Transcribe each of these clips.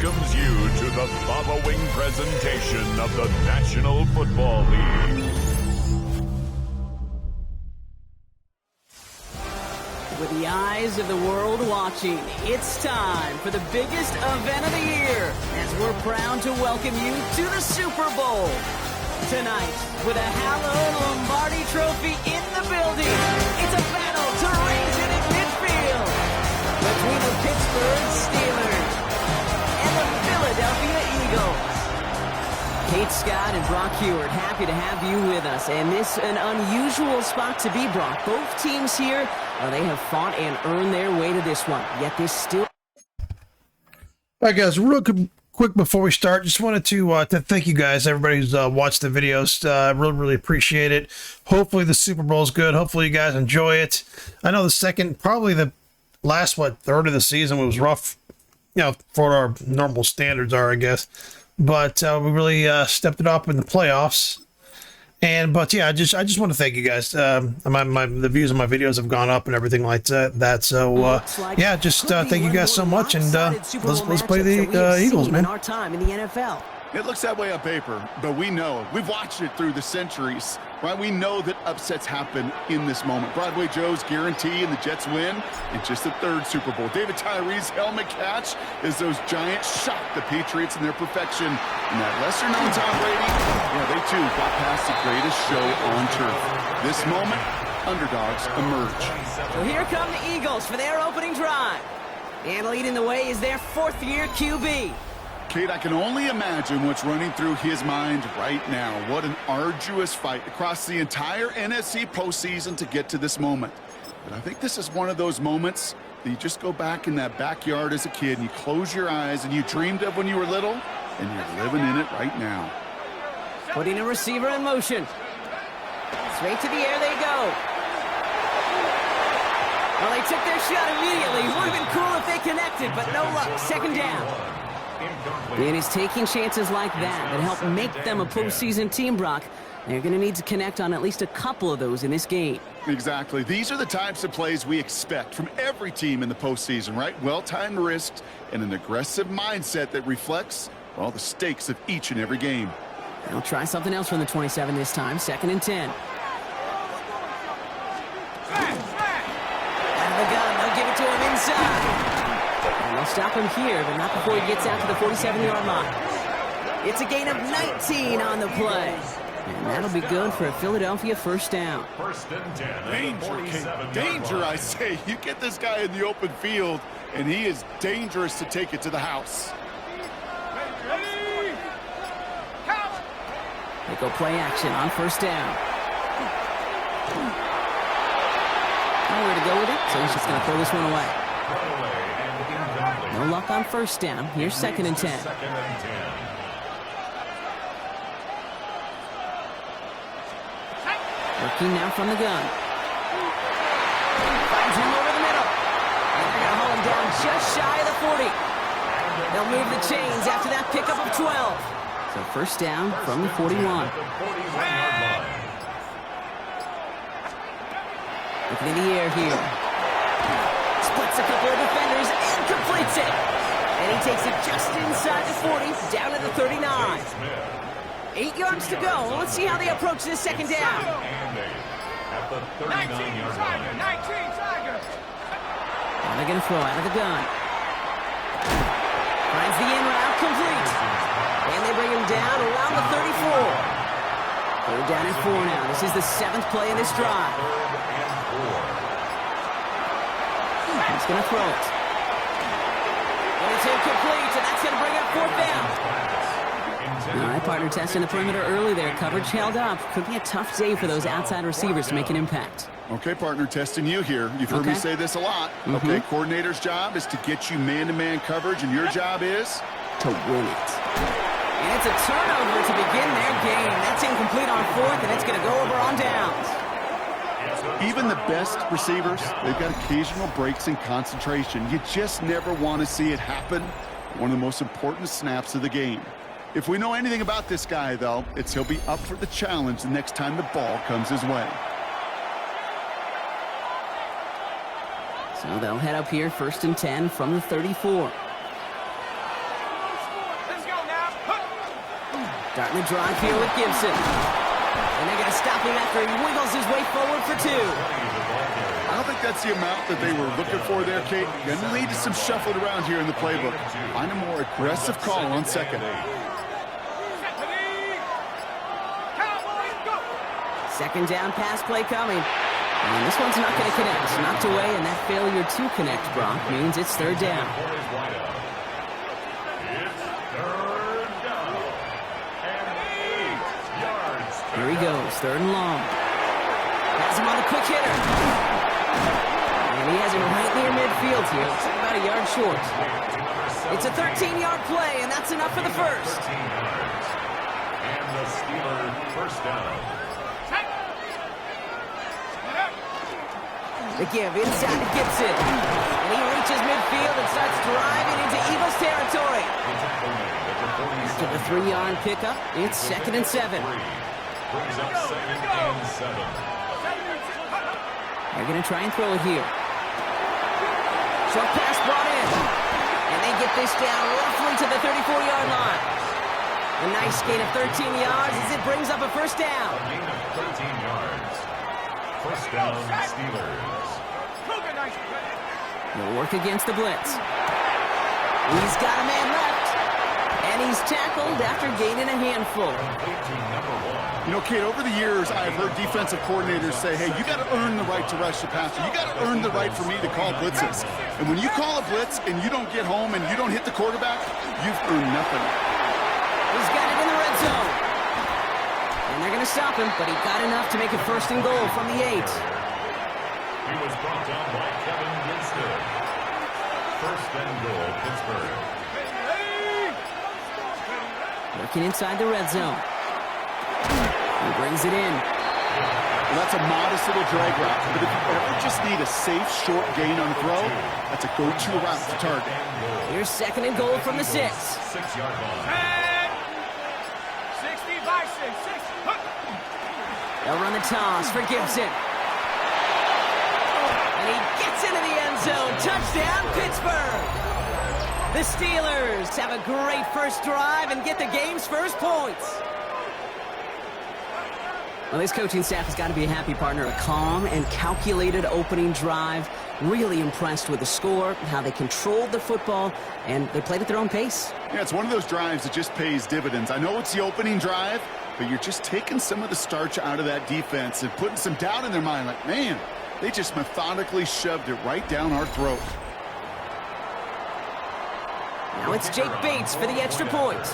welcomes you to the following presentation of the National Football League. With the eyes of the world watching, it's time for the biggest event of the year as we're proud to welcome you to the Super Bowl. Tonight, with a hallowed Lombardi trophy in the building, it's a battle to raise it in midfield between the Pittsburgh Steelers and the Philadelphia Eagles. Kate Scott and Brock Heward, happy to have you with us. And this an unusual spot to be, Brock. Both teams here, they have fought and earned their way to this one. Yet this still... All right, guys, real quick before we start, just wanted to thank you guys, everybody who's watched the videos. Really appreciate it. Hopefully the Super Bowl is good. Hopefully you guys enjoy it. I know probably the last, third of the season was rough, for our normal standards are, I guess. But we really stepped it up in the playoffs. But yeah, I just want to thank you guys. The views of my videos have gone up and everything like that. So yeah, just thank you guys so much, and let's play the Eagles, man. Our time in the NFL. It looks that way on paper, but we know. We've watched it through the centuries, right? We know that upsets happen in this moment. Broadway Joe's guarantee and the Jets win in just the third Super Bowl. David Tyree's helmet catch as those Giants shocked the Patriots in their perfection. And that lesser-known Tom Brady, they too got past the greatest show on turf. This moment, underdogs emerge. So here come the Eagles for their opening drive. And leading the way is their fourth-year QB. Kate, I can only imagine what's running through his mind right now. What an arduous fight across the entire NFC postseason to get to this moment. But I think this is one of those moments that you just go back in that backyard as a kid and you close your eyes and you dreamed of when you were little, and you're living in it right now. Putting a receiver in motion. Straight to the air they go. Well, they took their shot immediately. Would have been cool if they connected, but no luck. Second down. And it's taking chances like that help make them a postseason team, Brock. They're going to need to connect on at least a couple of those in this game. Exactly. These are the types of plays we expect from every team in the postseason, right? Well-timed risks and an aggressive mindset that reflects, well, the stakes of each and every game. They'll try something else from the 27 this time. 2nd and 10. Out of the gun. They'll give it to him inside. And they'll stop him here, but not before he gets out to the 47-yard line. It's a gain of 19 on the play. And that'll be good for a Philadelphia first down. Danger, Kate. Danger, I say. You get this guy in the open field, and he is dangerous to take it to the house. They go play action on first down. Nowhere to go with it, so he's just going to throw this one away. No luck on first down. Here's 2nd and 10. Working now from the gun. Finds him over the middle. And they're going to haul him down just shy of the 40. They'll move the chains after that pickup of 12. So first down from the 41. Looking in the air here. Splits a couple of defenders and completes it. And he takes it just inside the 40, down to the 39. 8 yards to go. Let's see how they approach this second down. 19 Tiger, 19 Tiger. Now they're going to throw out of the gun. Finds the in route complete. And they bring him down around the 34. They're down at 4 now. This is the 7th play of this drive. He's going to throw it. And it's incomplete, and that's going to bring up 4th down. All right, partner testing the perimeter early there. Coverage held up. Could be a tough day for those outside receivers to make an impact. Okay, partner, testing you here. You've heard me say this a lot. Okay, coordinator's job is to get you man-to-man coverage, and your job is? To win it. And it's a turnover to begin their game. That's incomplete on 4th, and it's going to go over on downs. Even the best receivers, they've got occasional breaks in concentration. You just never want to see it happen. One of the most important snaps of the game. If we know anything about this guy, though, it's he'll be up for the challenge the next time the ball comes his way. So they'll head up here, 1st and 10 from the 34. Starting the drive here with Gibson. And they're going to stop him after he wiggles his way forward for 2. I don't think that's the amount that they were looking for there, Kate. Going to lead to some shuffling around here in the playbook. Find a more aggressive call on second. Second down pass play coming. And this one's not going to connect. Knocked away, and that failure to connect, Brock, means it's third down. Here he goes, third and long. Has him on the quick hitter. And he has him right near midfield here. It's about a yard short. It's a 13-yard play, and that's enough for the first. And the Steelers first down. The give inside to Gibson. And he reaches midfield and starts driving into Eagles territory. After the 3-yard pickup, it's 2nd and 7. Brings up 2nd and 7. They're going to try and throw it here. Short pass brought in. And they get this down roughly to the 34-yard line. A nice gain of 13 yards as it brings up a first down. A gain of 13 yards. First down, Steelers. He'll work against the blitz. He's got a man left. And he's tackled after gaining a handful. You know, Kate, over the years, I've heard defensive coordinators say, hey, you got to earn the right to rush the passer. You got to earn the right for me to call blitzes. And when you call a blitz and you don't get home and you don't hit the quarterback, you've earned nothing. He's got it in the red zone. And they're going to stop him, but he got enough to make it first and goal from the 8. He was brought down by Kevin Winstead. First and goal, Pittsburgh. Working inside the red zone. He brings it in. Well, that's a modest little drag route, but if you ever just need a safe, short gain on the throw, that's a go-to route to target. Here's 2nd and goal from the 6. 6-yard line. 60 by 6. They'll run the toss for Gibson. And he gets into the end zone. Touchdown, Pittsburgh! The Steelers have a great first drive and get the game's first points. Well, this coaching staff has got to be a happy partner. A calm and calculated opening drive. Really impressed with the score, how they controlled the football, and they played at their own pace. Yeah, it's one of those drives that just pays dividends. I know it's the opening drive, but you're just taking some of the starch out of that defense and putting some doubt in their mind. Like, man, they just methodically shoved it right down our throat. Now it's Jake Bates for the extra point.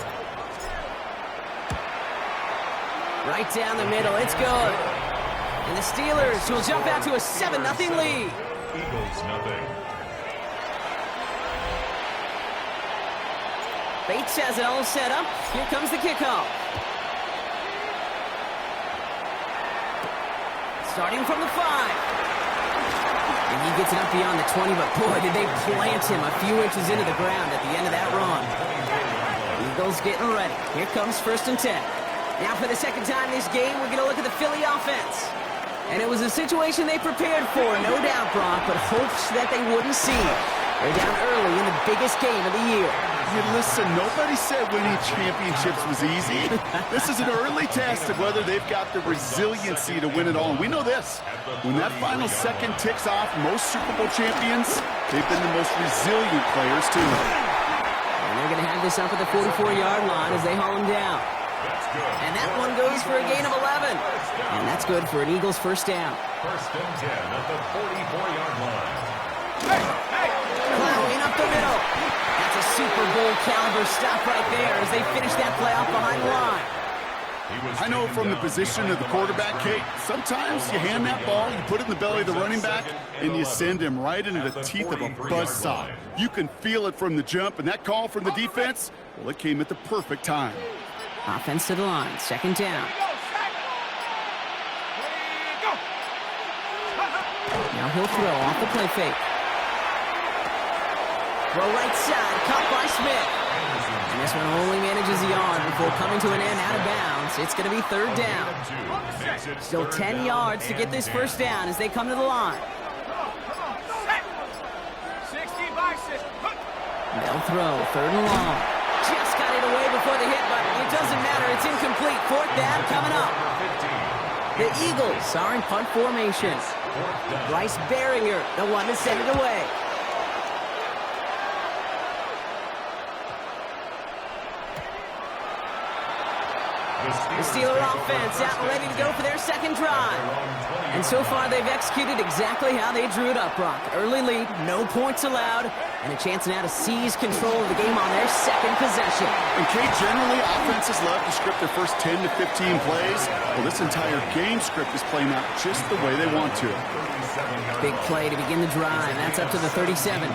Right down the middle, it's good. And the Steelers will jump out to a 7-0 lead. Eagles nothing. Bates has it all set up. Here comes the kickoff. Starting from the 5. And he gets it up beyond the 20, but boy, did they plant him a few inches into the ground at the end of that run. Eagles getting ready. Here comes 1st and 10. Now for the second time this game, we're going to look at the Philly offense. And it was a situation they prepared for, no doubt, Brock, but hopes that they wouldn't see. They're down early in the biggest game of the year. Hey, listen, nobody said winning championships was easy. This is an early test of whether they've got the resiliency to win it all. And we know this. When that final second ticks off, most Super Bowl champions, they've been the most resilient players, too. And they're going to have this up at the 44-yard line as they haul him down. And that one goes for a gain of 11. And that's good for an Eagles first down. First and 10 at the 44-yard line. Plowing up the middle. That's a Super Bowl caliber stop right there as they finish that play off behind the line. I know from the position of the quarterback, Kate, sometimes you hand that ball, you put it in the belly of the running back, and you send him right into the teeth of a buzzsaw. You can feel it from the jump, and that call from the defense, well, it came at the perfect time. Offense to the line, 2nd down. Now he'll throw off the play fake. Throw right side, caught by Smith. And this one only manages a yard before coming to an end out of bounds. It's going to be 3rd down. Still 10 yards to get this first down as they come to the line. 60 by 6. They'll throw, 3rd and long. Just got it it away before the hit, but it doesn't matter. It's incomplete. Fourth down coming up. The Eagles are in punt formation. Bryce Berringer, the one to send it away. The Steeler offense out and ready to go for their second drive. And so far, they've executed exactly how they drew it up, Brock. Early lead, no points allowed, and a chance now to seize control of the game on their second possession. And Kate, generally, offenses love to script their first 10 to 15 plays. Well, this entire game script is playing out just the way they want to. Big play to begin the drive. That's up to the 37.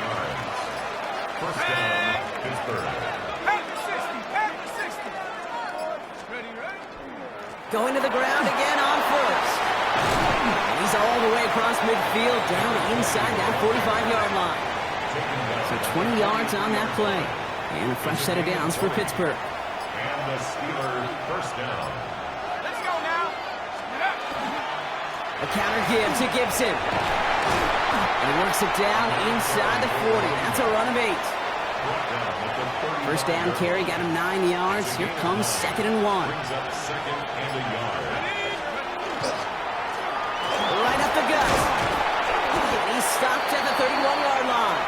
First down, Pittsburgh. Going to the ground again on first. And he's all the way across midfield, down inside that 45-yard line. So 20 yards on that play. And a fresh set of downs for Pittsburgh. And the Steelers first down. Let's go now. Get up. A counter give to Gibson. And he works it down inside the 40. That's a run of 8. First down carry, got him 9 yards. Here comes 2nd and 1. Brings up 2nd and a yard. Right up the gut. He's stopped at the 31-yard line.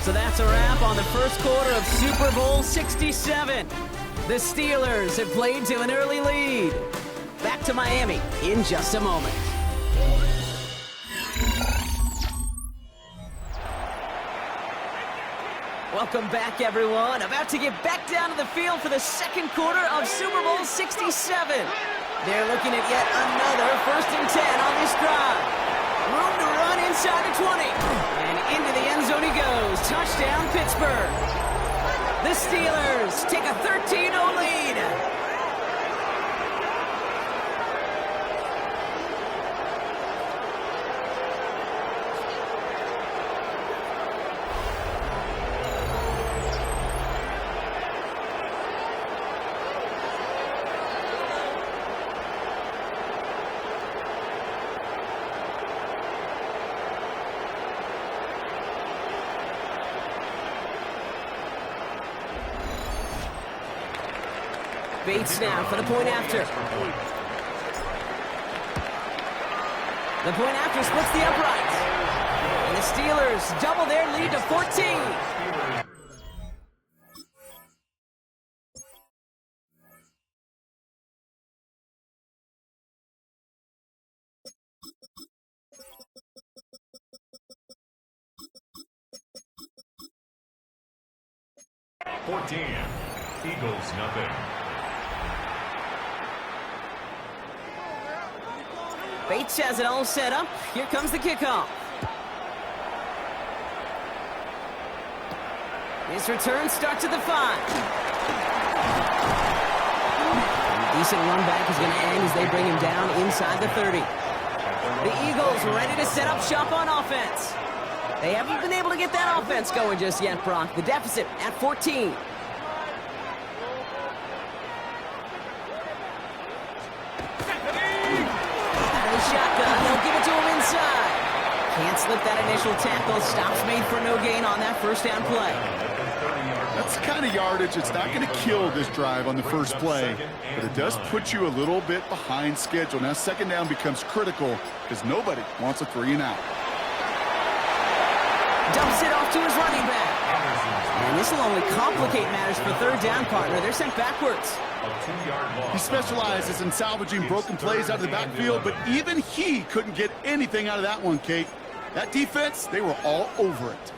So that's a wrap on the first quarter of Super Bowl 67. The Steelers have played to an early lead. Back to Miami in just a moment. Welcome back, everyone. About to get back down to the field for the second quarter of Super Bowl 67. They're looking at yet another 1st and 10 on this drive. Room to run inside the 20. And into the end zone he goes. Touchdown, Pittsburgh. The Steelers take a 13-0 lead. Bates now for the point after. The point after splits the uprights. And the Steelers double their lead to 14. Eagles nothing. Bates has it all set up. Here comes the kickoff. His return starts at the 5. A decent run back is going to end as they bring him down inside the 30. The Eagles ready to set up shop on offense. They haven't been able to get that offense going just yet, Brock. The deficit at 14. Shotgun, they'll give it to him inside. Can't slip that initial tackle. Stops made for no gain on that first down play. That's the kind of yardage that's not going to kill this drive on the first play, but it does put you a little bit behind schedule. Now second down becomes critical because nobody wants a 3 and out. Dumps it off to his running back. And this will only complicate matters for third down, partner. They're sent backwards. He specializes in salvaging broken plays out of the backfield, but even he couldn't get anything out of that one, Kate. That defense, they were all over it.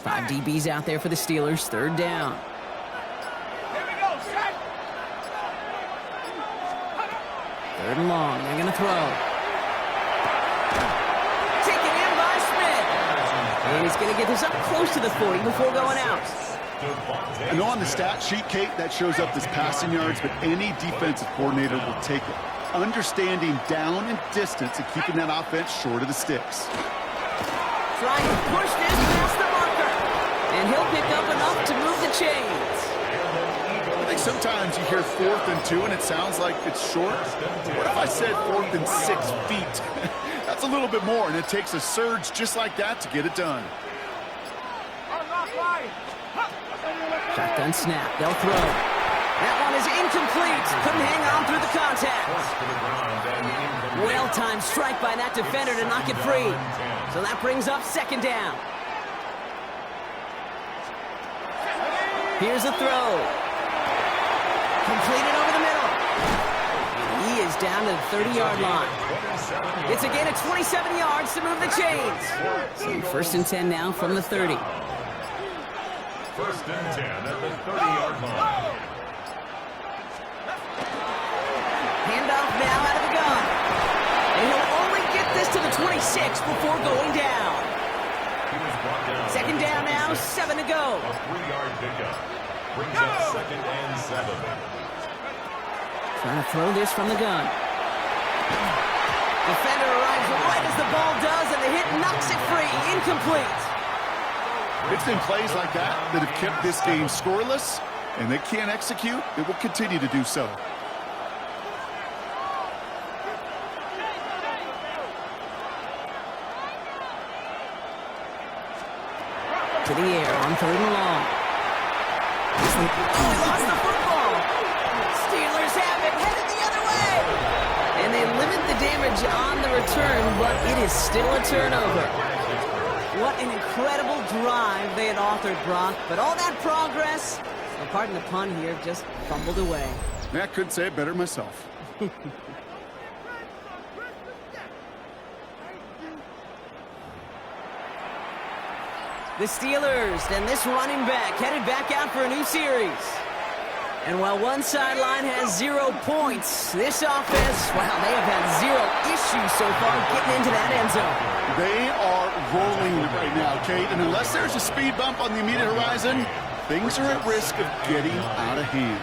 5 DBs out there for the Steelers. Third down. Here we go, set. 3rd and long. They're going to throw. Taken in by Smith. And he's going to get this up close to the 40 before going out. I know on the stat sheet, Kate, that shows up as passing yards, but any defensive coordinator will take it. Understanding down and distance and keeping that offense short of the sticks. Trying to push this past the marker. And he'll pick up enough to move the chains. I think sometimes you hear 4th and 2 and it sounds like it's short. What if I said 4th and 6 feet? That's a little bit more, and it takes a surge just like that to get it done. Shotgun snap. They'll throw. That one is incomplete. Couldn't hang on through the contact. Well-timed strike by that defender to knock it free. So that brings up second down. Here's a throw. Completed over the middle. He is down to the 30-yard line. It's again at 27 yards to move the chains. So first and 10 now from the 30. First and 10 at the 30-yard line. Handoff now out of the gun. And he'll only get this to the 26 before going down. Second down now, 7 to go. A 3-yard pickup. Brings up second and 7. Trying to throw this from the gun. Defender arrives right as the ball does, and the hit knocks it free. Incomplete. It's been plays like that that have kept this game scoreless, and they can't execute. It will continue to do so. To the air on third and long. Oh, he lost the football. Steelers have it, headed the other way. And they limit the damage on the return, but it is still a turnover. What an incredible drive they had authored, Brock. But all that progress, well, pardon the pun here, just fumbled away. I couldn't say it better myself. The Steelers and this running back headed back out for a new series. And while one sideline has 0 points, this offense, wow, they have had 0 issues so far getting into that end zone. They are rolling right now, Kate, and unless there's a speed bump on the immediate horizon, things are at risk of getting out of hand.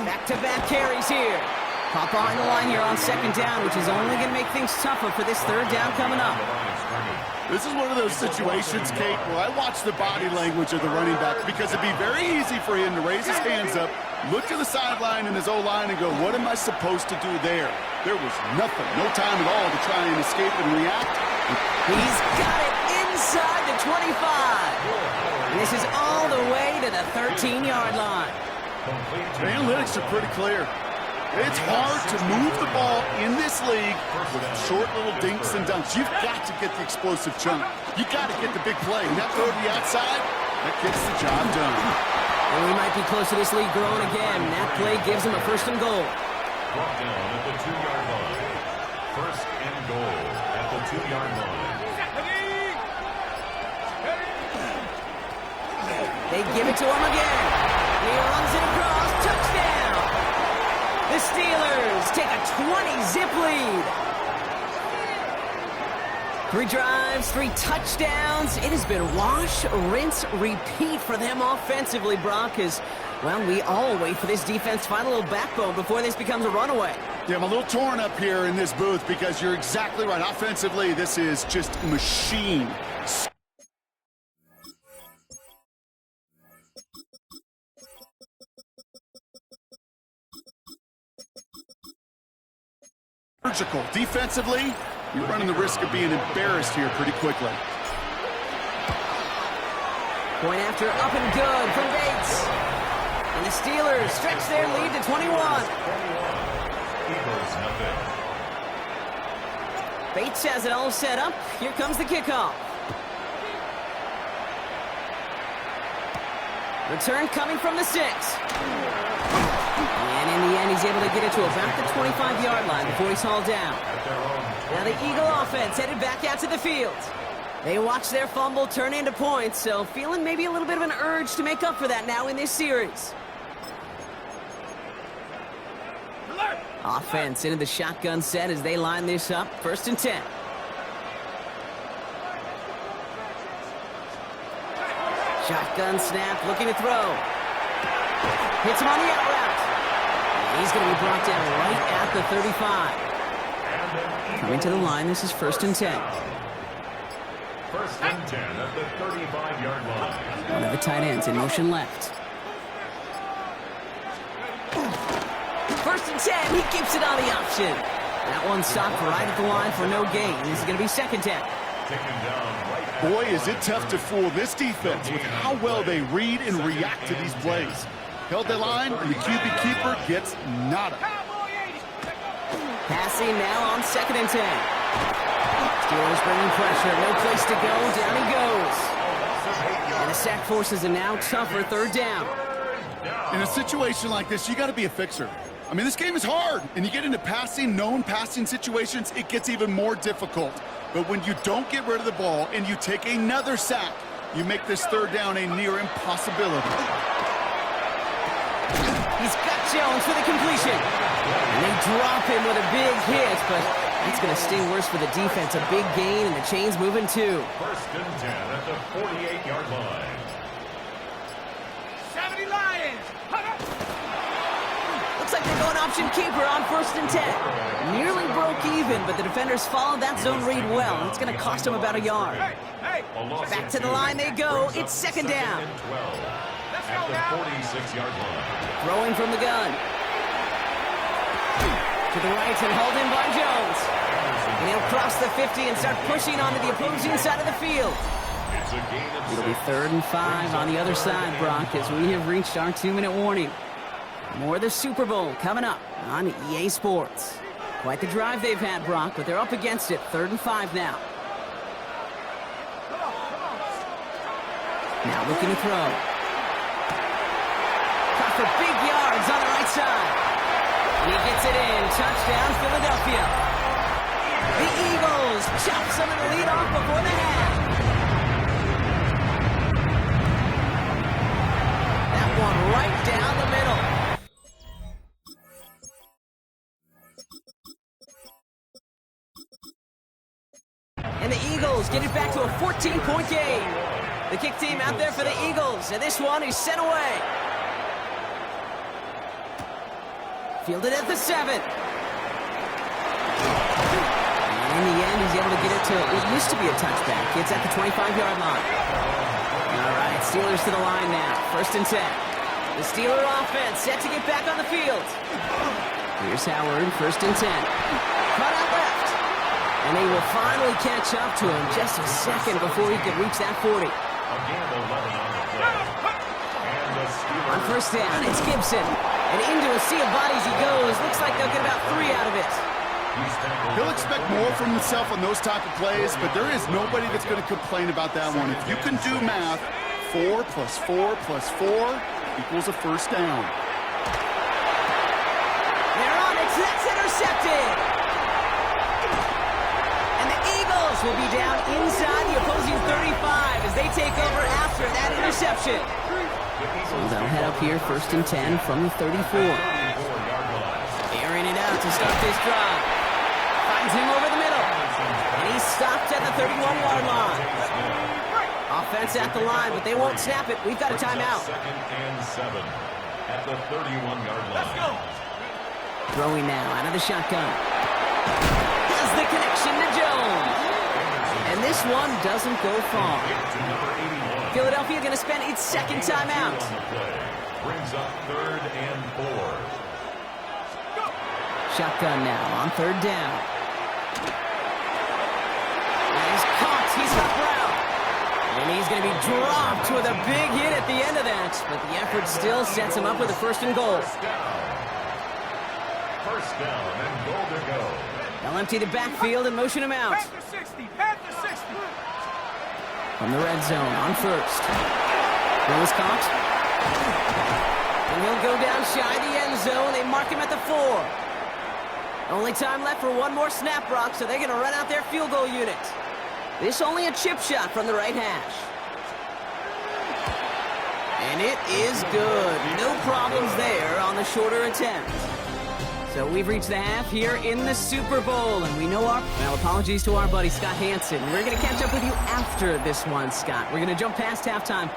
Back-to-back carries here. Caught behind the line here on second down, which is only going to make things tougher for this third down coming up. This is one of those situations, Kate, where I watch the body language of the running back because it'd be very easy for him to raise his hands up, look to the sideline and his O-line and go, what am I supposed to do there? There was nothing, no time at all to try and escape and react. He's got it inside the 25. And this is all the way to the 13-yard line. The analytics are pretty clear. It's hard to move the ball in this league with short little dinks and dunks. You've got to get the explosive chunk. You've got to get the big play. And that throw to the outside, that gets the job done. And we might be close to this league growing again. That play gives him a first and goal. Brought down at the 2-yard line. First and goal at the 2-yard line. They give it to him again. He runs it across. Touchdown. The Steelers take a 20-zip lead. 3 drives, 3 touchdowns. It has been wash, rinse, repeat for them offensively, Brock, as, well, we all wait for this defense to find a little backbone before this becomes a runaway. Yeah, I'm a little torn up here in this booth because you're exactly right. Offensively, this is just machine. Surgical. Defensively, you're running the risk of being embarrassed here pretty quickly. Point after up and good from Bates. And the Steelers stretch their lead to 21. Eagles nothing. Bates has it all set up. Here comes the kickoff. Return coming from the 6. And in the end, he's able to get it to about the 25-yard line before he's hauled down. Now the Eagle offense headed back out to the field. They watch their fumble turn into points, so feeling maybe a little bit of an urge to make up for that now in this series. Offense into the shotgun set as they line this up. First and 10. Shotgun snap, looking to throw. Hits him on the out route. He's going to be brought down right at the 35. Coming to the line, this is first and 10. First and 10 at the 35-yard line. One of the tight ends in motion left. First and and 10. He keeps it on the option. That one stopped right at the line for no gain. This is going to be second down. Boy, is it tough to fool this defense with how well they read and react to these plays. Held the line, and the QB keeper gets nada. Passing now on second and 10. Steelers bringing pressure. No place to go. Down he goes. And the sack forces a now tougher third down. In a situation like this, you got to be a fixer. I mean, this game is hard, and you get into known passing situations, it gets even more difficult. But when you don't get rid of the ball and you take another sack, you make this third down a near impossibility. He's got Jones for the completion. And they drop him with a big hit, but that's going to sting worse for the defense. A big gain, and the chain's moving too. First and 10 at the 48-yard line. 70 Lions. Looks like they're going option keeper on first and 10. Nearly broke even, but the defenders followed that zone read well. It's going to cost them about a yard. Hey, Back to the line they go. It's second down. let's At go the now. 46-yard line. Throwing from the gun. To the right and hauled in by Jones. And he'll cross the 50 and start pushing onto the opposing side of the field. It's a gain of It'll be 3rd and 5 on the other side, Brock, as we have reached our 2-minute warning. More of the Super Bowl coming up on EA Sports. Quite the drive they've had, Brock, but they're up against it. 3rd and 5 now. Now looking to throw. Caught for big yards on the right side. And he gets it in. Touchdown, Philadelphia. The Eagles chop some of the lead off before the half. That one right down the middle. And the Eagles get it back to a 14-point game. The kick team out there for the Eagles, and this one is sent away. Fielded at the 7. And in the end, he's able to get it to what used to be a touchback. It's at the 25-yard line. All right, Steelers to the line now. 1st and 10. The Steeler offense set to get back on the field. Here's Howard, 1st and 10. Cut out left. And they will finally catch up to him just a second before he could reach that 40. On first down, it's Gibson. And into a sea of bodies he goes. Looks like they'll get about 3 out of it. He'll expect more from himself on those type of plays, but there is nobody that's going to complain about that one. If you can do math, 4 plus 4 plus 4 equals a first down. They're on it. That's intercepted. And the Eagles will be down inside the opposing 35 as they take over after that interception. So they'll head up here 1st and 10 from the 34. Airing it out to start this drive. Finds him over the middle. And he's stopped at the 31-yard line. Offense at the line, but they won't snap it. We've got a timeout. 2nd and 7 at the 31-yard line. Let's go. Throwing now out of the shotgun. Has the connection to Jones. And this one doesn't go far. Philadelphia going to spend its 2nd timeout. Brings up 3rd and 4. Shotgun now on 3rd down. And he's caught. He's got Brown. And he's going to be dropped with a big hit at the end of that. But the effort still sets him up with a 1st and goal. First down and goal to go. They'll empty the backfield and motion him out. Panther 60. Panther 60. From the red zone on 1st. Bill is caught. And he'll go down shy the end zone. They mark him at the 4. Only time left for one more snap, Brock, so they're going to run out their field goal unit. This only a chip shot from the right hash. And it is good. No problems there on the shorter attempt. So we've reached the half here in the Super Bowl, and we know apologies to our buddy Scott Hansen. We're going to catch up with you after this one, Scott. We're going to jump past halftime.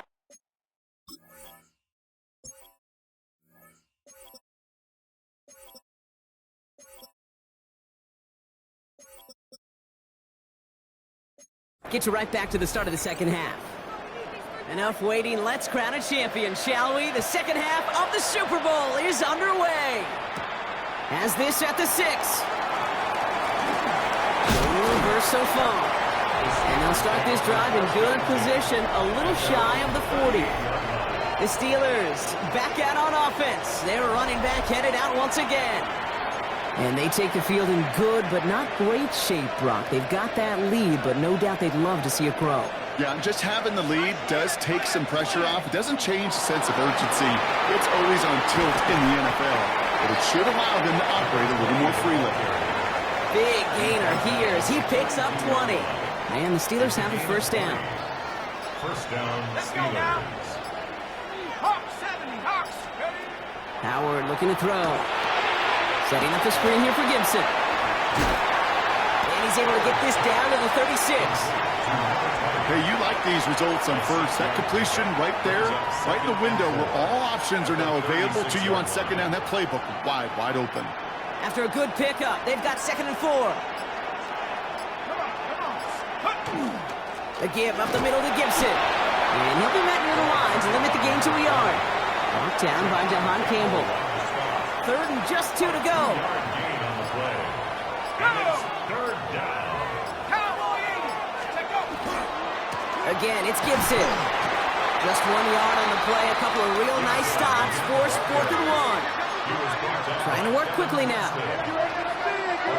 Get you right back to the start of the 2nd half. Enough waiting. Let's crown a champion, shall we? The 2nd half of the Super Bowl is underway. Has this at the 6. No reverse so far. And they'll start this drive in good position, a little shy of the 40. The Steelers back out on offense. Their running back headed out once again. And they take the field in good but not great shape, Brock. They've got that lead, but no doubt they'd love to see it grow. Yeah, just having the lead does take some pressure off. It doesn't change the sense of urgency. It's always on tilt in the NFL. But it should allow them to operate a little more freely. Big gainer here as he picks up 20. And the Steelers have a first down. First down, Let's go now. Steelers. Hawks, 70, Hawks. Ready? Howard looking to throw. Setting up the screen here for Gibson. And he's able to get this down to the 36. Hey, you like these results on first. That completion right there, right in the window where all options are now available to you on second down. That playbook wide open. After a good pickup, they've got 2nd and 4. The give up the middle to Gibson. And he'll be met near the line to limit the gain to a yard. Brought down by Jahan Campbell. 3rd and just 2 to go. Gain on the play. And it's third down. Cowboy Eagles. Take over. Again, it's Gibson. Just 1 yard on the play. A couple of real nice stops. Force 4th and 1. Trying to work quickly now. A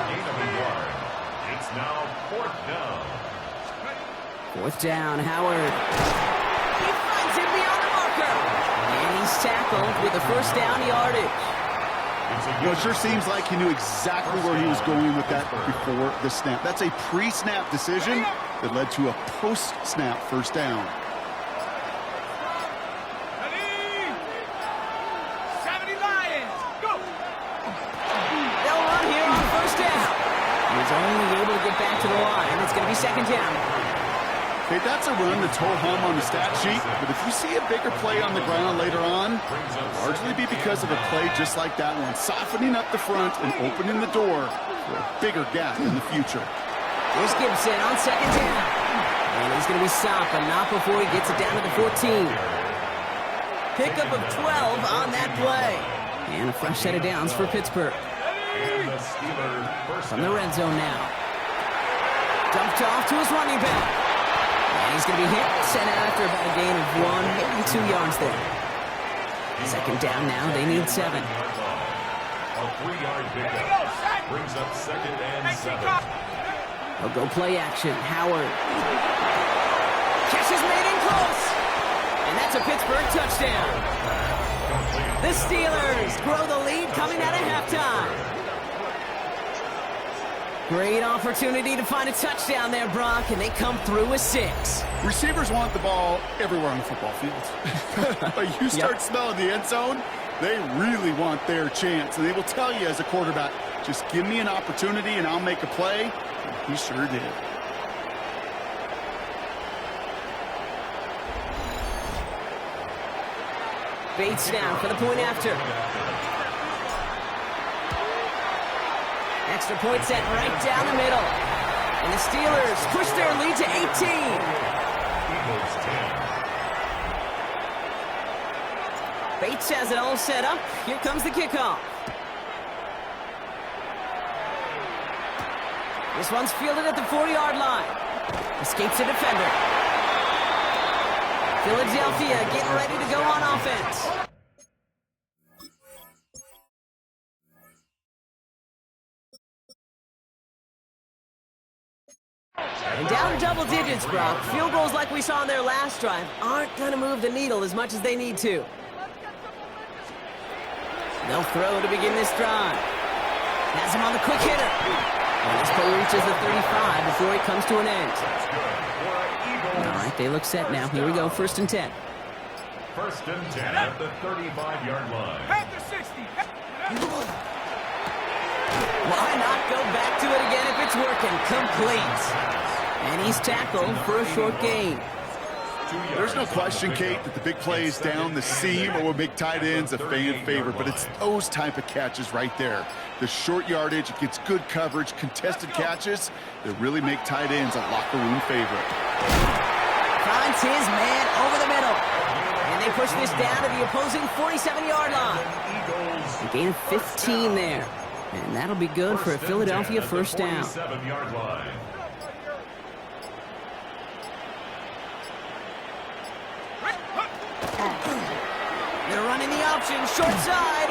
gain of a yard. It's now fourth down. 4th down, Howard. He finds him beyond the marker. And he's tackled with the first down yardage. You know, it sure seems like he knew exactly where he was going with that before the snap. That's a pre-snap decision that led to a post-snap first down. Ready? 70 Lions. Go. They'll run here on first down. He's only able to get back to the line. It's going to be 2nd down. Okay, that's a run that's ho-hum on the stat sheet, but if you see a bigger play on the ground later on, it'll largely be because of a play just like that one, softening up the front and opening the door for a bigger gap in the future. Here's Gibson on 2nd down. And he's going to be stopped, but not before he gets it down to the 14. Pickup of 12 on that play. And a fresh set of downs for Pittsburgh. And the Steelers first From the red zone now. Dumped off to his running back. And he's going to be hit, sent out after about a gain of 1, maybe 2 yards there. 2nd down now, they need 7. A 3-yard pickup brings up 2nd and 7. They'll go play action. Howard. Catch is made in close. And that's a Pittsburgh touchdown. The Steelers grow the lead coming out of halftime. Great opportunity to find a touchdown there, Brock, and they come through with 6. Receivers want the ball everywhere on the football field. But you start smelling the end zone, they really want their chance. And they will tell you as a quarterback, just give me an opportunity and I'll make a play. And he sure did. Bates now for the point after. Extra point set right down the middle. And the Steelers push their lead to 18. Eagles 10. Bates has it all set up. Here comes the kickoff. This one's fielded at the 4-yard line. Escapes a defender. Philadelphia getting ready to go on offense. And down double digits, Brock. Field goals like we saw in their last drive aren't going to move the needle as much as they need to. They'll throw to begin this drive. Has him on the quick hitter. And this play reaches the 35 before it comes to an end. All right, they look set now. Here we go, 1st and 10. 1st and 10 at the 35-yard line. At the 60. Why not go back to it again if it's working? Complete. And he's tackled for a short gain. There's no question, Kate, that the big plays down the seam or will make tight ends a fan favorite, but it's those type of catches right there. The short yardage, it gets good coverage, contested catches that really make tight ends a locker room favorite. Finds his man over the middle. And they push this down to the opposing 47-yard line. A gain of 15 there. And that'll be good for a Philadelphia first down. 47-yard line. They're running the option, short side.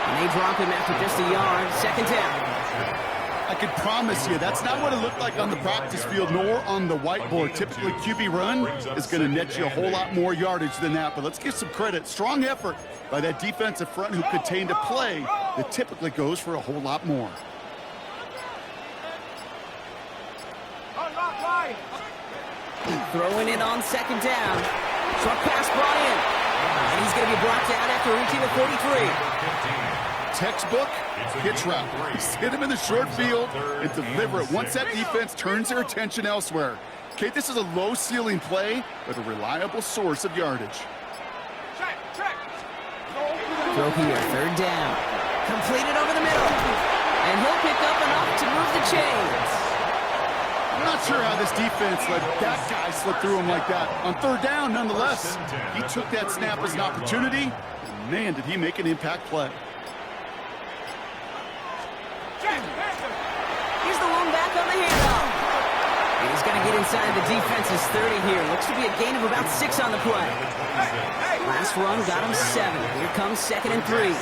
And they drop him after just a yard. Second down. I can promise you that's not what it looked like on the practice field nor on the whiteboard. Typically, QB run is going to net you a whole lot more yardage than that. But let's give some credit. Strong effort by that defensive front who contained a play that typically goes for a whole lot more. Throwing it on second down. Short pass brought in. And he's going to be brought down after reaching the 43. Textbook hitch route. Just hit him in the short field and deliver it once that defense turns their attention elsewhere. Okay, this is a low ceiling play, but a reliable source of yardage. Throw here, third down. Completed over the middle. And he'll pick up enough to move the chains. I'm not sure how this defense let that guy slip through him like that. On third down, nonetheless, he took that snap as an opportunity. And man, did he make an impact play. He's the lone back on the handoff. And he's going to get inside the defense's 30 here. Looks to be a gain of about 6 on the play. Last run got him 7. Here comes 2nd and 3.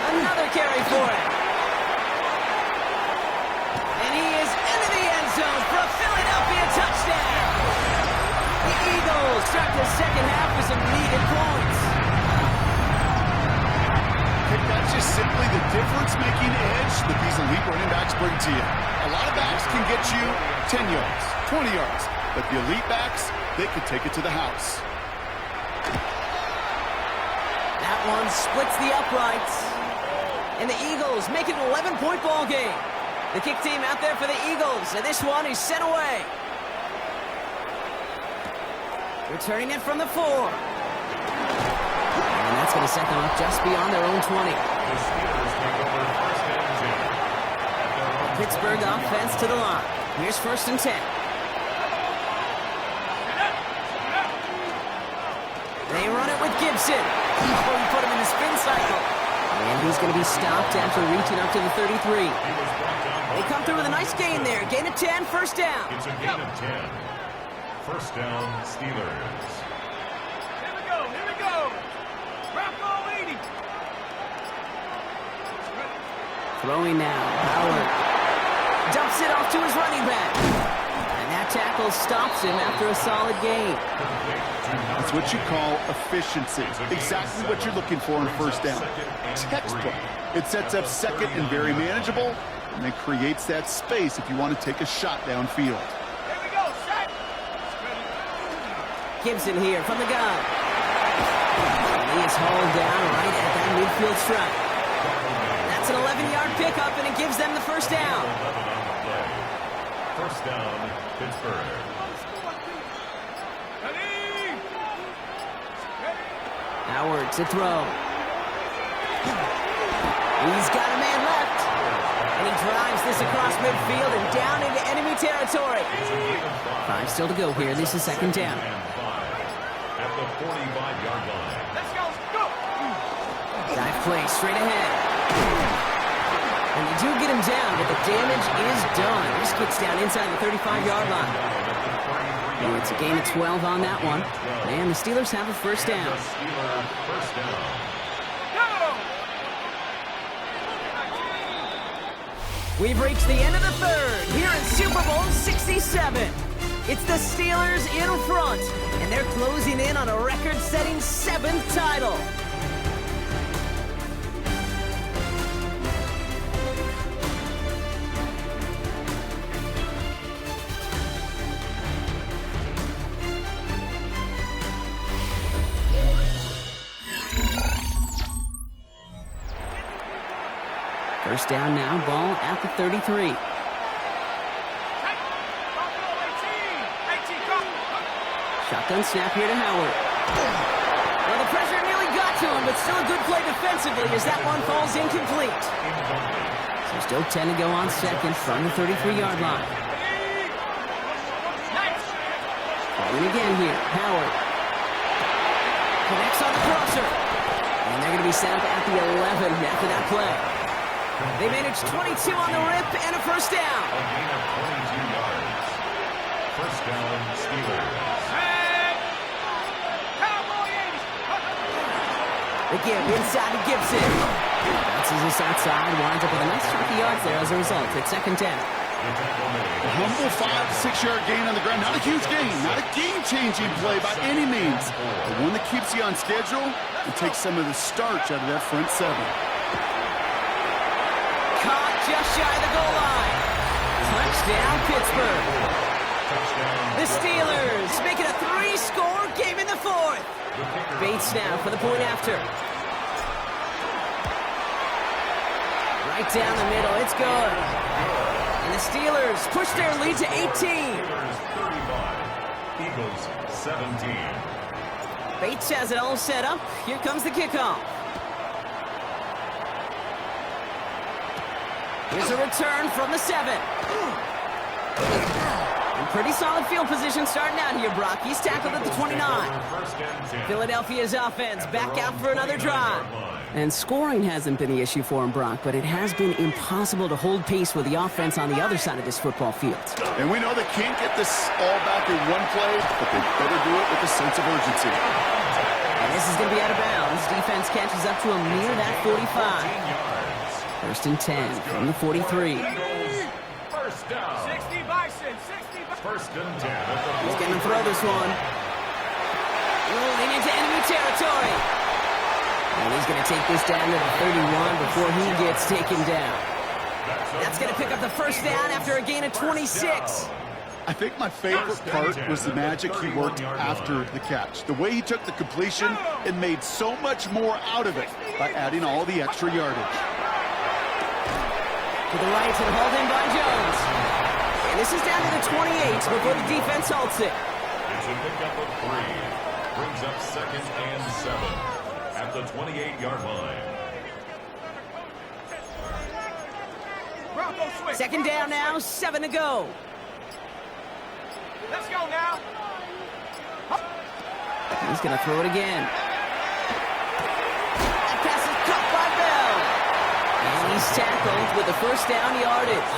Another carry for it. And he is into the end zone for a Philadelphia touchdown. The Eagles start the second half with some needed points. That's just simply the difference-making edge that these elite running backs bring to you. A lot of backs can get you 10 yards, 20 yards, but the elite backs, they can take it to the house. That one splits the uprights. And the Eagles make it an 11-point ball game. The kick team out there for the Eagles, and this one is sent away. Returning it from the 4. And that's going to set them up just beyond their own 20. Pittsburgh offense to the line. Here's 1st and 10. They run it with Gibson. Oh, he put him in the spin cycle. And he's going to be stopped after reaching up to the 33. They come through with a nice gain there. Gain of 10, first down. It's a gain of 10. First down, Steelers. Here we go. Bronco 80. Throwing now, Howard. Dumps it off to his running back. And that tackle stops him after a solid gain. That's what you call efficiency. Exactly what you're looking for in first down. Textbook. It sets up second and very manageable, and then creates that space if you want to take a shot downfield. Here we go, set. Gibson here from the gun. And he is hauled down right at that midfield stripe. That's an 11-yard pickup, and it gives them the first down. First down, Pittsburgh. Howard to throw. He's got a man left. And he drives this across midfield and down into enemy territory. 5 still to go here. This is second down. At the 45-yard line. Let's go. Dive play straight ahead. And they do get him down, but the damage is done. This gets down inside the 35-yard line. And it's a gain of 12 on that one. And the Steelers have a first down. First down. We've reached the end of the third here in Super Bowl 67. It's the Steelers in front, and they're closing in on a record-setting 7th title. First down now, ball at the 33. Shotgun snap here to Howard. Well, the pressure nearly got to him, but still a good play defensively as that one falls incomplete. So still 10 to go on second from the 33-yard line. Falling again here, Howard. Connects on the crosser. And they're going to be set up at the 11 after that play. They managed 22 on the rip and a first down. A gain of 22 yards. First down, Steelers. Cowboy 80. They give inside to Gibson. Bounces this outside, winds up with a nice chunk of yards there as a result. It's second down. A humble 5-6 yard gain on the ground. Not a huge gain, not a game-changing play by any means, but one that keeps you on schedule and takes some of the starch out of that front seven. Caught just shy of the goal line. Touchdown, Pittsburgh. The Steelers make it a 3-score game in the fourth. Bates now for the point after. Right down the middle, it's good. And the Steelers push their lead to 18. Steelers 35, Eagles 17. Bates has it all set up. Here comes the kickoff. Here's a return from the 7. And pretty solid field position starting out here, Brock. He's tackled at the 29. First and 10. Philadelphia's offense back out for another drive. And scoring hasn't been the issue for him, Brock, but it has been impossible to hold pace with the offense on the other side of this football field. And we know they can't get this all back in one play, but they better do it with a sense of urgency. And this is going to be out of bounds. Defense catches up to him near that 45. First and 10 from the 43. First down. 60 Bison, 60 Bison. First and 10 at the He's going to throw this one. Rolling into enemy territory. And he's going to take this down to the 31 before he gets taken down. That's going to pick up the first down after a gain of 26. I think my favorite part was the magic he worked after the catch. The way he took the completion and made so much more out of it by adding all the extra yardage. To the right and hauled in by Jones. And this is down to the 28 before the defense halts it. It's a pickup of 3. Brings up second and 7 at the 28-yard line. Bronco switch. Second down now, 7 to go. Let's go now. He's going to throw it again. That pass is caught by Bell. And he's tackled with the first down yardage.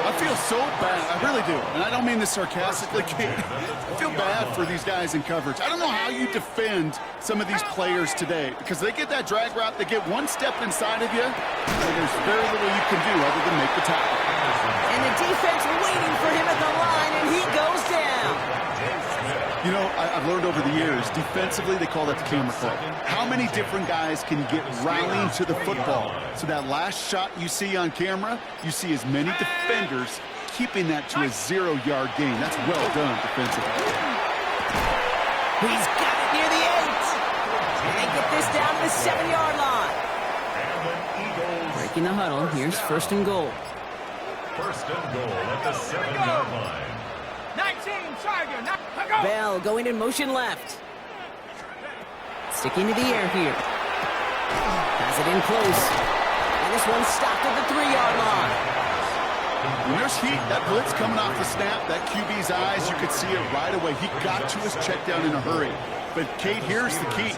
I feel so bad. I really do. And I don't mean this sarcastically, Kate. I feel bad for these guys in coverage. I don't know how you defend some of these players today because they get that drag route, they get one step inside of you, and there's very little you can do other than make the tackle. And the defense waiting for him at the line, and he goes down. You know, I've learned over the years, defensively, they call that the camera club. How many different guys can get rallying to the football? So that last shot you see on camera, you see as many defenders keeping that to a 0-yard gain. That's well done defensively. He's got it near the 8. And they get this down to the 7-yard line. Breaking the huddle, here's first and goal. First and goal at the 7-yard line. 19, Tiger. Go. Bell going in motion left. Sticking to the air here. Has it in close. And this one's stopped at the 3-yard line. When there's heat, that blitz coming off the snap, that QB's eyes, you could see it right away. He got to his check down in a hurry. But, Kate, here's the key.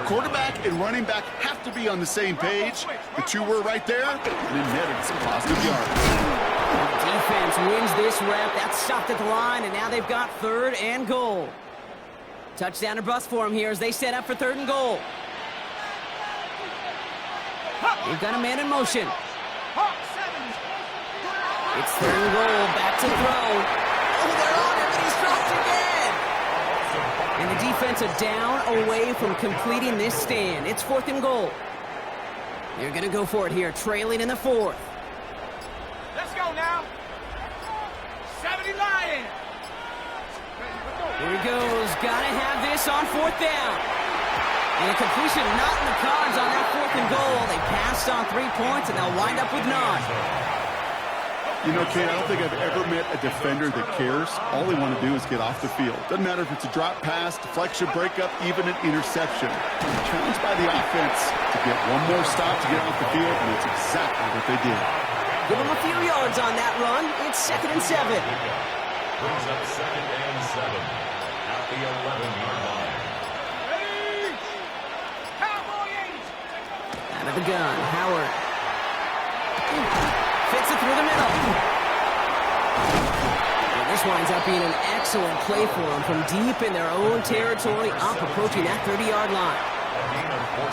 Quarterback and running back have to be on the same page. The two were right there, and it netted some positive yards. Defense wins this rep. That's stopped at the line, and now they've got 3rd and goal. Touchdown or bust for them here as they set up for 3rd and goal. They've got a man in motion. It's 3rd and goal. Back to throw. Oh, they're on him, and he's dropped again. And the defense are down away from completing this stand. It's 4th and goal. They're going to go for it here, trailing in the 4th. Let's go now. 70 Lions. Here he goes. Gotta have this on 4th down. And a completion not in the cards on that 4th and goal. They passed on 3 points, and they'll wind up with none. You know, Kate, I don't think I've ever met a defender that cares. All they want to do is get off the field. Doesn't matter if it's a drop pass, deflection, breakup, even an interception. They're challenged by the offense to get one more stop to get off the field, and it's exactly what they did. Give him a few yards on that run. It's 2nd and 7. Brings up second and 7 at the 11-yard line. of the gun. Howard. Fits it through the middle. And this winds up being an excellent play for them from deep in their own territory, up approaching that 30-yard line.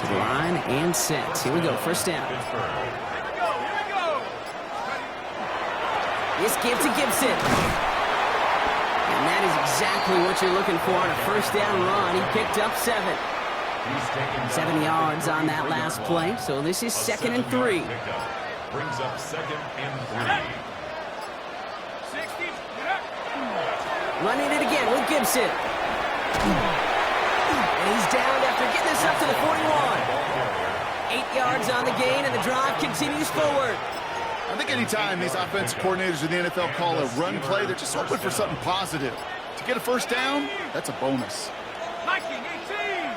To the line and set. Here we go, first down. Here we go. This gives to Gibson. And that is exactly what you're looking for on a first down run. He picked up 7. 7 yards on that last play, so this is 2nd and 3. Brings up 2nd and 3. 60. Running it again with Gibson. And he's down after getting this up to the 41. 8 yards on the gain, and the drive continues forward. I think anytime these offensive coordinators in the NFL call a run play, they're just hoping for something positive. To get a first down, that's a bonus. Viking 18.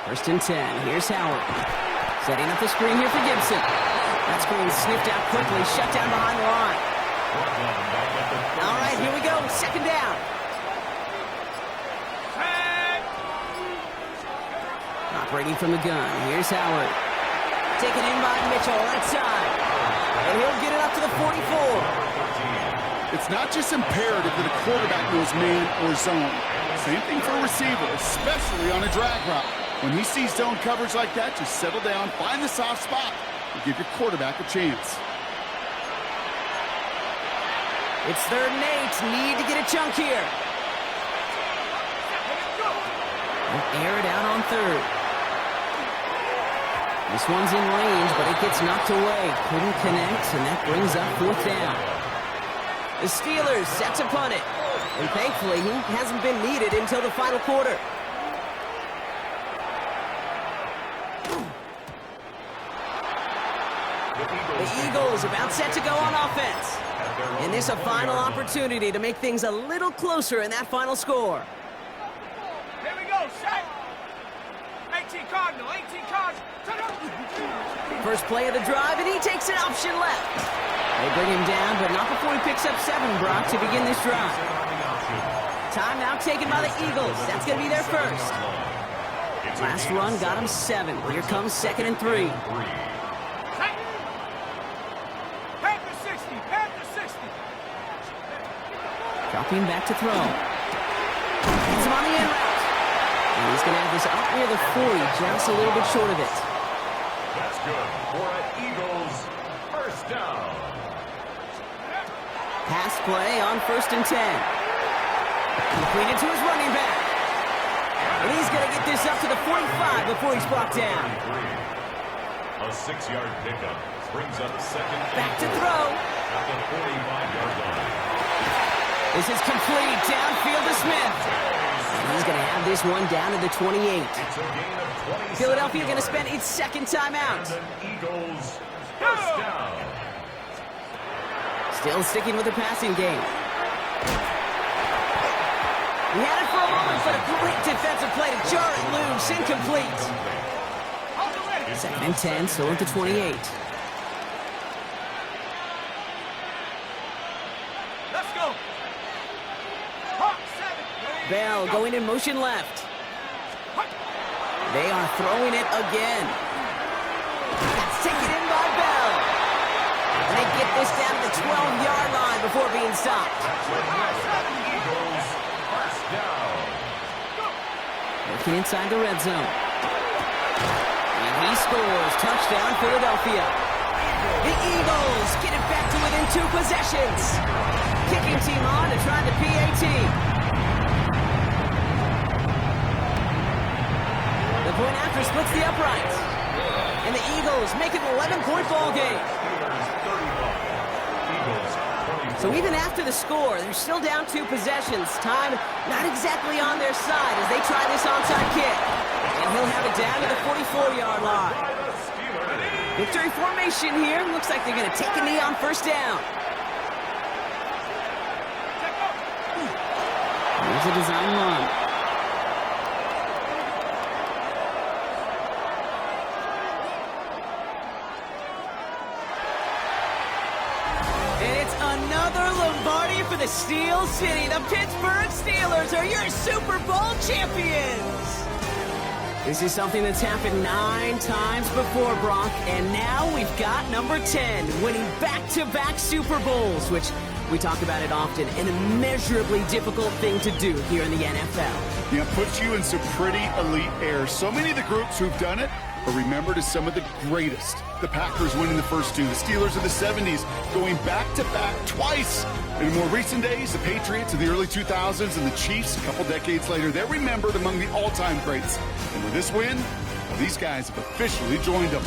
First and 10. Here's Howard. Setting up the screen here for Gibson. That screen sniffed out quickly, shut down behind the line. All right, here we go. Second down. Operating from the gun. Here's Howard. Taken in by Mitchell right side. And he'll get it up to the 44. It's not just imperative that a quarterback knows man or zone. Same thing for a receiver, especially on a drag route. When he sees zone coverage like that, just settle down, find the soft spot, and give your quarterback a chance. It's 3rd and 8. Need to get a chunk here. They'll air it out on 3rd. This one's in range, but it gets knocked away. Couldn't connect, and that brings up 4th down. The Steelers set to punt it. And thankfully, he hasn't been needed until the final quarter. The Eagles about set to go on offense. And this a final opportunity to make things a little closer in that final score. Here we go, set. 18 Cardinal, 18 Cardinal. First play of the drive, and he takes an option left. They bring him down, but not before he picks up 7, Brock, to begin this drive. Timeout taken by the Eagles. That's going to be their first. Last run got him 7. Here comes 2nd and 3. Panther 60, Panther 60. Dropping back to throw. Gets him on the end route. And he's going to have this up near the 40, just a little bit short of it. That's good for an Eagles first down. Pass play on 1st and 10. Completed to his running back. And he's going to get this up to the 45 before he's brought down. A 6-yard pickup brings up 2nd. Back to throw. At the 45-yard line. This is complete. Downfield to Smith. And he's going to have this one down to the 28. It's a gain of 27. Philadelphia going to spend its 2nd timeout. And an Eagles first down. Still sticking with the passing game. He had it for a moment, but a great defensive play to jar it loose. Incomplete. 2nd and 10, still at the 28. Let's go. Hawk 7. Bell going in motion left. They are throwing it again. That's taken in by Bell. And they get this down to the 12-yard line before being stopped. Eagles first down. Working inside the red zone. And he scores. Touchdown, Philadelphia. The Eagles get it back to within 2 possessions. Kicking team on to try the PAT. The point after splits the uprights. And the Eagles make it an 11-point ball game. So even after the score, they're still down 2 possessions. Time not exactly on their side as they try this onside kick. And he'll have it down to the 44-yard line. Victory formation here. Looks like they're going to take a knee on first down. Here's a design run. And it's another Lombardi for the Steel City. The Pittsburgh Steelers are your Super Bowl champions. This is something that's happened 9 times before, Brock, and now we've got number 10, winning back-to-back Super Bowls, which we talk about it often, an immeasurably difficult thing to do here in the NFL. Yeah, puts you in some pretty elite air. So many of the groups who've done it are remembered as some of the greatest. The Packers winning the first 2, the Steelers of the 70s going back-to-back twice. In more recent days, the Patriots of the early 2000s and the Chiefs a couple decades later, they're remembered among the all-time greats. And with this win, well, these guys have officially joined them.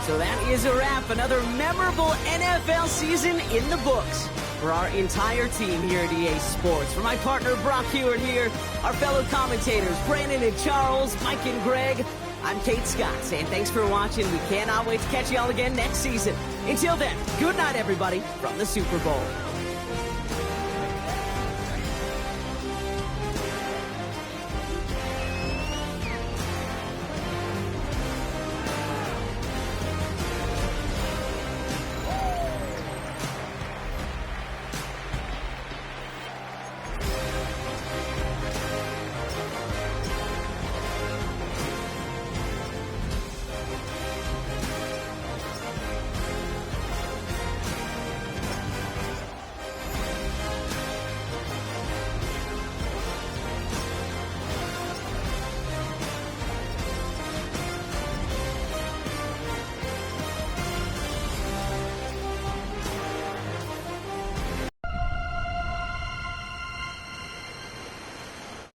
So that is a wrap. Another memorable NFL season in the books. For our entire team here at EA Sports, for my partner Brock Hewitt here, our fellow commentators Brandon and Charles, Mike and Greg, I'm Kate Scott saying thanks for watching. We cannot wait to catch y'all again next season. Until then, good night everybody from the Super Bowl.